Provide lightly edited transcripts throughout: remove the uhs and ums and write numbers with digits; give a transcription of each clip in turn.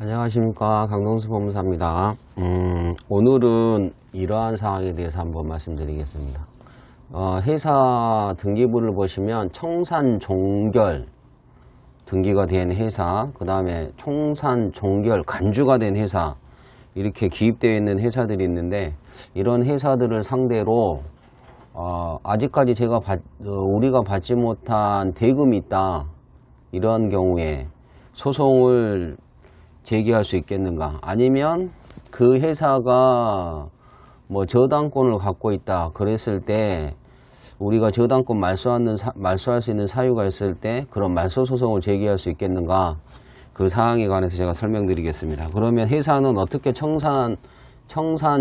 안녕하십니까, 강동수 법무사입니다. 오늘은 이러한 사항에 대해서 한번 말씀드리겠습니다. 회사 등기부를 보시면 청산종결 등기가 된 회사, 그 다음에 청산종결 간주가 된 회사, 이렇게 기입되어 있는 회사들이 있는데, 이런 회사들을 상대로 아직까지 우리가 받지 못한 대금이 있다, 이런 경우에 소송을 제기할 수 있겠는가? 아니면 그 회사가 뭐 저당권을 갖고 있다 그랬을 때 우리가 저당권 말소할 수 있는 사유가 있을 때 그런 말소 소송을 제기할 수 있겠는가? 그 사항에 관해서 제가 설명드리겠습니다. 그러면 회사는 어떻게 청산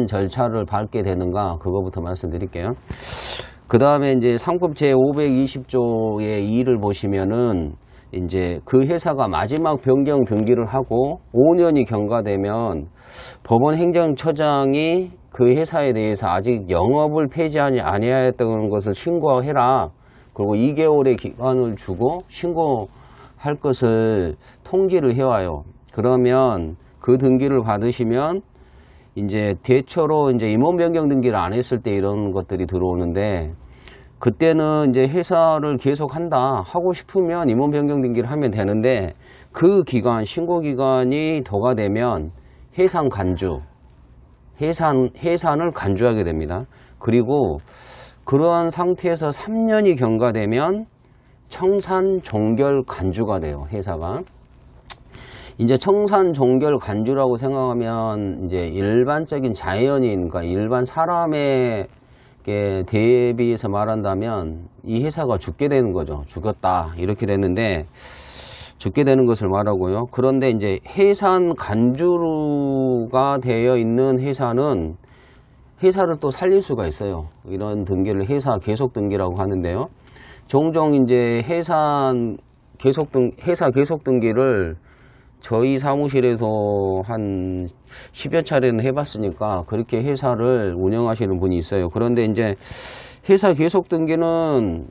절차를 밟게 되는가? 그거부터 말씀드릴게요. 그 다음에 이제 상법 제520조의 2를 보시면은 이제 그 회사가 마지막 변경 등기를 하고 5년이 경과되면 법원 행정처장이 그 회사에 대해서 아직 영업을 폐지하지 아니하였던 것을 신고해라. 그리고 2개월의 기간을 주고 신고할 것을 통지를 해와요. 그러면 그 등기를 받으시면 이제 대처로 이제 임원 변경 등기를 안 했을 때 이런 것들이 들어오는데, 그때는 이제 회사를 계속 하고 싶으면 임원 변경 등기를 하면 되는데, 그 기간, 신고 기간이 더가 되면 해산을 간주하게 됩니다. 그리고 그러한 상태에서 3년이 경과되면 청산 종결 간주가 돼요, 회사가. 이제 청산 종결 간주라고 생각하면 이제 일반적인 자연인, 그러니까 일반 사람의 대비해서 말한다면 이 회사가 죽게 되는 거죠. 죽었다 이렇게 되는데, 죽게 되는 것을 말하고요. 그런데 이제 해산 간주가 되어 있는 회사는 회사를 또 살릴 수가 있어요. 이런 등기를 회사 계속 등기라고 하는데요. 종종 이제 회사 계속 등기를 저희 사무실에서 한 10여 차례는 해봤으니까 그렇게 회사를 운영하시는 분이 있어요. 그런데 이제 회사 계속 등기는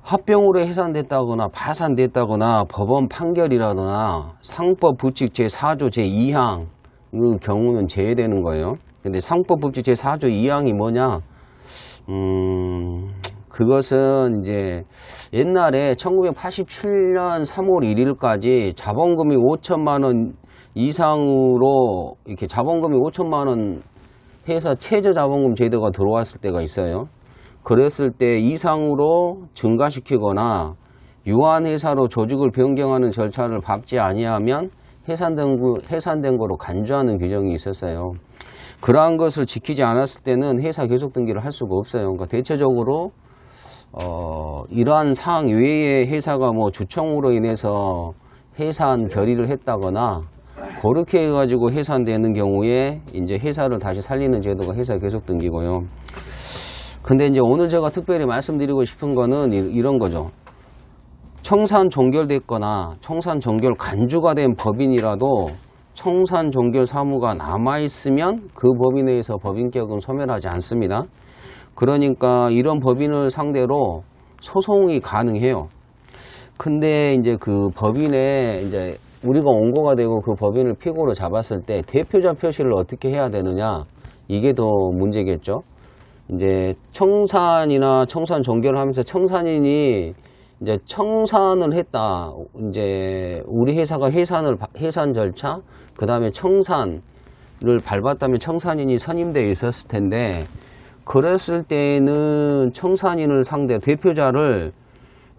합병으로 해산됐다거나 파산됐다거나 법원 판결이라거나 상법 부칙 제4조 제2항 그 경우는 제외되는 거예요. 근데 상법 부칙 제4조 2항이 뭐냐? 그것은 이제 옛날에 1987년 3월 1일까지 자본금이 5천만 원 이상으로 이렇게 자본금이 5천만 원 회사 최저 자본금 제도가 들어왔을 때가 있어요. 그랬을 때 이상으로 증가시키거나 유한회사로 조직을 변경하는 절차를 밟지 아니하면 해산된 거로 간주하는 규정이 있었어요. 그러한 것을 지키지 않았을 때는 회사 계속 등기를 할 수가 없어요. 그러니까 대체적으로 이러한 사항 외에 회사가 뭐 주총으로 인해서 해산 결의를 했다거나 그렇게 해가지고 해산되는 경우에 이제 회사를 다시 살리는 제도가 회사 계속 등기고요. 근데 이제 오늘 제가 특별히 말씀드리고 싶은 거는 이런 거죠. 청산 종결됐거나 청산 종결 간주가 된 법인이라도 청산 종결 사무가 남아있으면 그 법인에 의해서 법인격은 소멸하지 않습니다. 그러니까 이런 법인을 상대로 소송이 가능해요. 근데 이제 그 법인에 이제 우리가 원고가 되고 그 법인을 피고로 잡았을 때 대표자 표시를 어떻게 해야 되느냐, 이게 더 문제겠죠. 이제 청산이나 청산 종결을 하면서 청산인이 이제 청산을 했다. 이제 우리 회사가 해산 절차, 그 다음에 청산을 밟았다면 청산인이 선임되어 있었을 텐데, 그랬을 때는 청산인을 대표자를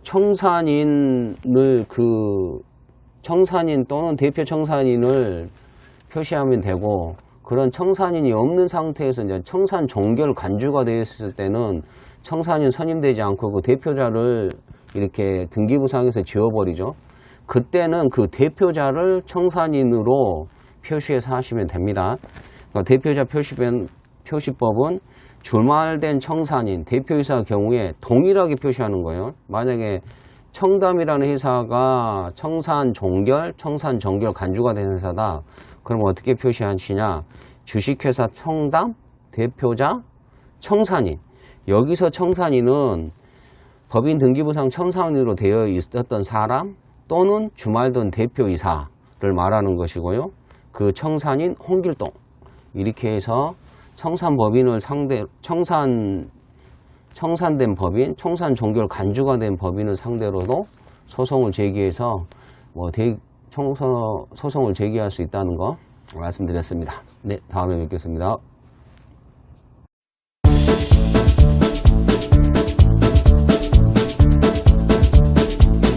청산인 또는 대표 청산인을 표시하면 되고, 그런 청산인이 없는 상태에서 이제 청산 종결 간주가 되었을 때는 청산인 선임되지 않고 그 대표자를 이렇게 등기부상에서 지워버리죠. 그때는 그 대표자를 청산인으로 표시해서 하시면 됩니다. 그러니까 대표자 표시법은 줄말된 청산인, 대표이사 경우에 동일하게 표시하는 거예요. 만약에 청담이라는 회사가 청산 종결 간주가 된 회사다. 그럼 어떻게 표시하시냐? 주식회사 청담, 대표자, 청산인. 여기서 청산인은 법인 등기부상 청산인으로 되어 있었던 사람 또는 주말든 대표이사를 말하는 것이고요. 그 청산인 홍길동 이렇게 해서 청산법인을 청산된 법인, 청산 종결 간주가 된 법인을 상대로도 소송을 제기해서 소송을 제기할 수 있다는 거 말씀드렸습니다. 네, 다음에 뵙겠습니다.